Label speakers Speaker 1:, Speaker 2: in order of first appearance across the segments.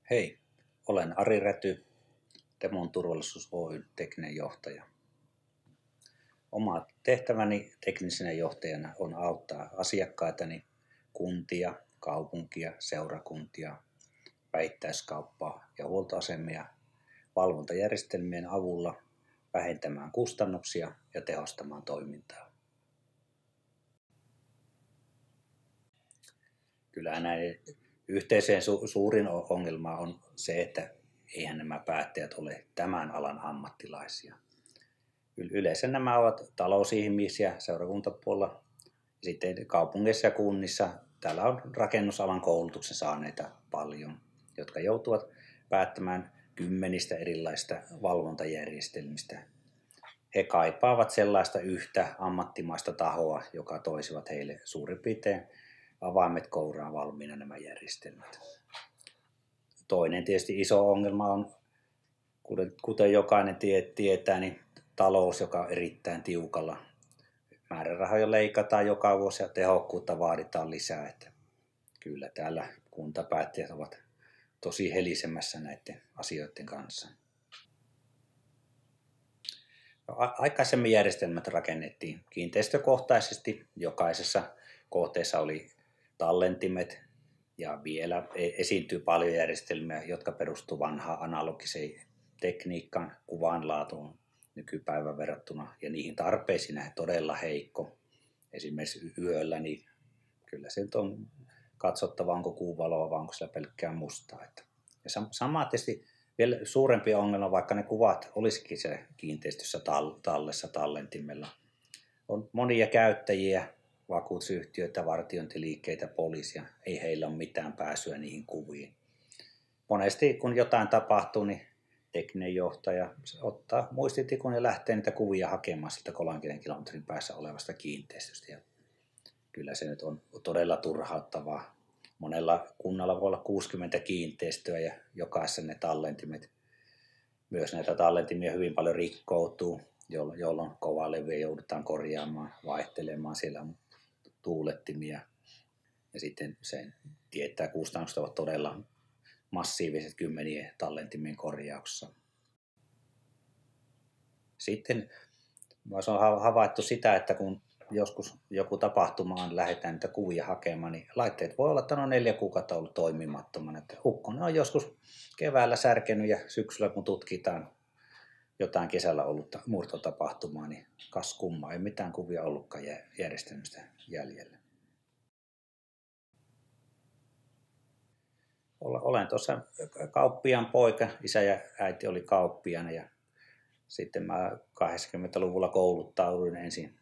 Speaker 1: Hei, olen Ari Räty, Demon Turvallisuus Oyn tekninen johtaja. Oma tehtäväni teknisenä johtajana on auttaa asiakkaitani, kuntia, kaupunkia, seurakuntia, vähittäiskauppaa ja huoltoasemia valvontajärjestelmien avulla vähentämään kustannuksia ja tehostamaan toimintaa. Kyllä näiden yhteiseen suurin ongelma on se, että eihän nämä päättäjät ole tämän alan ammattilaisia. Yleensä nämä ovat talousihmisiä seurakuntapuolella. Sitten kaupungeissa ja kunnissa täällä on rakennusalan koulutuksen saaneita paljon, jotka joutuvat päättämään kymmenistä erilaisista valvontajärjestelmistä. He kaipaavat sellaista yhtä ammattimaista tahoa, joka toisivat heille suurin piirtein avaimet kouraan valmiina nämä järjestelmät. Toinen tietysti iso ongelma on, kuten jokainen tietää, niin talous, joka on erittäin tiukalla. Määrärahoja leikataan joka vuosi ja tehokkuutta vaaditaan lisää. Että kyllä täällä kuntapäättäjät ovat tosi helisemässä näiden asioiden kanssa. Aikaisemmin järjestelmät rakennettiin kiinteistökohtaisesti. Jokaisessa kohteessa oli tallentimet ja vielä esiintyy paljon järjestelmiä, jotka perustuvat vanhaan analogiseen tekniikkaan, kuvanlaatuun nykypäivän verrattuna ja niihin tarpeisiin nähden todella heikko. Esimerkiksi yöllä, niin kyllä se on katsottava, onko kuuvaloa vai onko siellä pelkkää mustaa. Ja sama tietysti vielä suurempi ongelma, vaikka ne kuvat olisikin se kiinteistössä tallessa tallentimella. On monia käyttäjiä, vakuutusyhtiöitä, vartiointiliikkeitä, poliisia. Ei heillä ole mitään pääsyä niihin kuviin. Monesti kun jotain tapahtuu, niin tekninen johtaja ottaa muistitikun ja lähtee niitä kuvia hakemaan siltä 30 kilometrin päässä olevasta kiinteistöstä. Ja kyllä se nyt on todella turhauttavaa. Monella kunnalla voi olla 60 kiinteistöä ja jokaisessa ne tallentimet. Myös näitä tallentimia hyvin paljon rikkoutuu, jolloin kovalevyjä joudutaan korjaamaan, vaihtelemaan. Siellä on tuulettimia. Ja sitten sen tietää, kustannukset ovat todella massiiviset kymmenien tallentimien korjauksessa. Sitten on havaittu sitä, että kun joskus joku tapahtumaan lähdetään niitä kuvia hakemaan, niin laitteet voi olla, että on 4 kuukautta ollut toimimattomana. Että ukkonen on joskus keväällä särkenyt ja syksyllä kun tutkitaan jotain kesällä ollut murtotapahtumaa, niin kas kummaa, ei mitään kuvia ollutkaan järjestelmistä jäljellä. Olen tuossa kauppiaan poika, isä ja äiti oli kauppiaana ja sitten mä 80-luvulla kouluttauduin ensin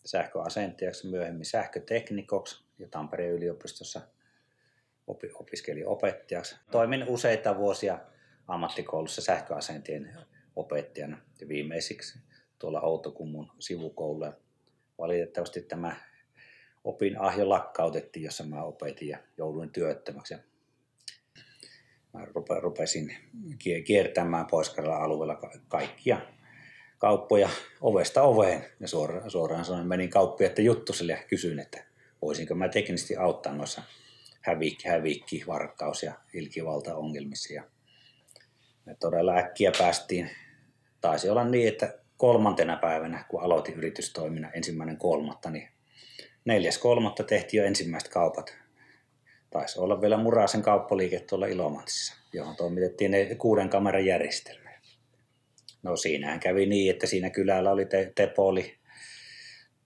Speaker 1: sähköasentajaksi, myöhemmin sähköteknikoksi ja Tampereen yliopistossa opiskelin opettajaksi. Toimin useita vuosia ammattikoulussa sähköasentien opettajana ja viimeisiksi tuolla Outokummun sivukoululla. Valitettavasti tämä opinahjo lakkautettiin, jossa mä opetin ja jouduin työttömäksi. Mä rupesin kiertämään Pohjois-Karjalan alueella kaikkia kauppoja ovesta oveen. Ja suoraan sanoen menin kauppiaiden juttusille ja kysyin, että voisinko mä teknisesti auttaa noissa hävikki, varkaus ja ilkivaltaongelmissa. Ja me todella äkkiä päästiin. Taisi olla niin, että 3. päivänä, kun aloitin yritystoiminnan 1.3., niin 4.3. tehtiin jo ensimmäiset kaupat. Taisi olla vielä Murasen kauppaliike tuolla Ilomantsissa, johon toimitettiin ne 6 kameran järjestelmä. No siinähän kävi niin, että siinä kylällä oli Tepoli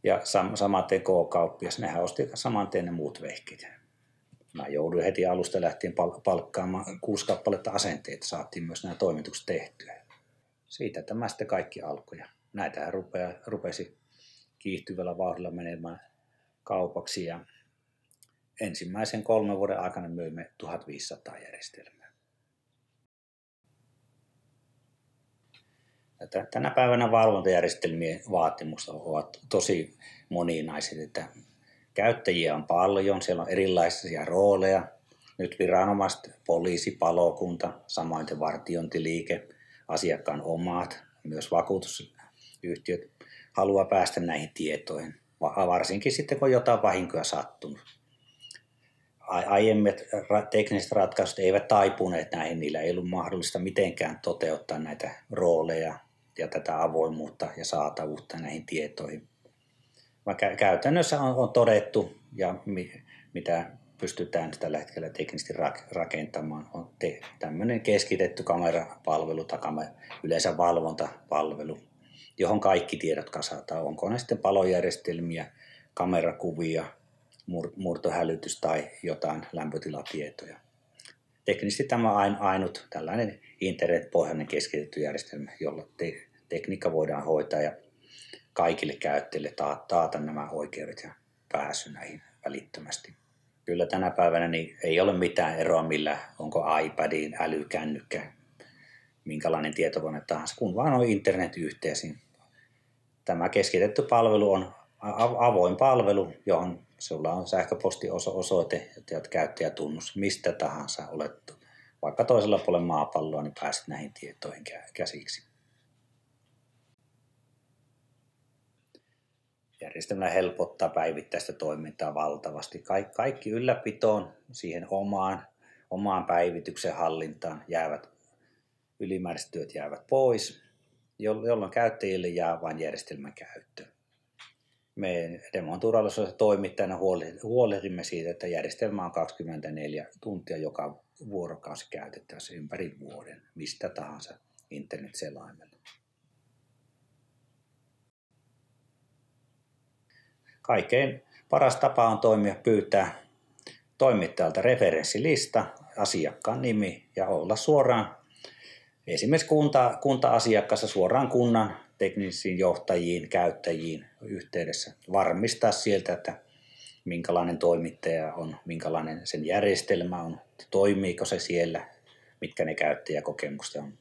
Speaker 1: ja samaten K-kauppias. Nehän osti saman tien ne muut vehkeet. Mä jouduin heti alusta lähtien palkkaamaan 6 kappaletta asenteita, saatiin myös nämä toimitukset tehtyä. Siitä tämä sitten kaikki alkoi. Näitähän rupesi kiihtyvällä vauhdilla menemään kaupaksi ja ensimmäisen 3 vuoden aikana myimme 1500 järjestelmää. Tänä päivänä valvontajärjestelmien vaatimukset ovat tosi moninaiset, että käyttäjiä on paljon, siellä on erilaisia rooleja. Nyt viranomaiset, poliisi, palokunta, samoin vartiointiliike, asiakkaan omat, myös vakuutusyhtiöt haluaa päästä näihin tietoihin, varsinkin sitten kun on jotain vahinkoa sattunut. aiemmat tekniset ratkaisut eivät taipuneet näihin, niillä ei ollut mahdollista mitenkään toteuttaa näitä rooleja ja tätä avoimuutta ja saatavuutta näihin tietoihin. Käytännössä on todettu, ja mitä pystytään tällä hetkellä teknisesti rakentamaan, on tämmöinen keskitetty kamerapalvelu tai yleensä valvontapalvelu, johon kaikki tiedot kasataan. Onko ne sitten palojärjestelmiä, kamerakuvia, murtohälytys tai jotain lämpötilatietoja. Teknisesti tämä on ainut tällainen internetpohjainen keskitetty järjestelmä, jolla tekniikka voidaan hoitaa ja kaikille käyttäjille taata nämä oikeudet ja pääsy näihin välittömästi. Kyllä tänä päivänä niin ei ole mitään eroa, millä onko iPadin, älykännykkä, minkälainen tietokone tahansa, kun vaan on internetyhteys. Tämä keskitetty palvelu on avoin palvelu, johon sulla on sähköpostiosoite ja käyttäjätunnus, mistä tahansa olet vaikka toisella puolella maapalloa, niin pääset näihin tietoihin käsiksi. Järjestelmä helpottaa päivittäistä toimintaa valtavasti. Kaikki ylläpitoon, siihen omaan päivityksen hallintaan ylimääräiset työt jäävät pois, jolloin käyttäjille jää vain järjestelmän käyttö. Me Demon turvallisuudessa toimittajana huolehdimme siitä, että järjestelmä on 24 tuntia joka vuorokausi käytettävissä ympäri vuoden, mistä tahansa internet-selaimella. Kaikkein paras tapa on pyytää toimittajalta referenssilista, asiakkaan nimi ja olla suoraan esimerkiksi kunta-asiakkaassa suoraan kunnan teknisiin johtajiin, käyttäjiin yhteydessä. Varmistaa sieltä, että minkälainen toimittaja on, minkälainen sen järjestelmä on, toimiiko se siellä, mitkä ne käyttäjäkokemukset on.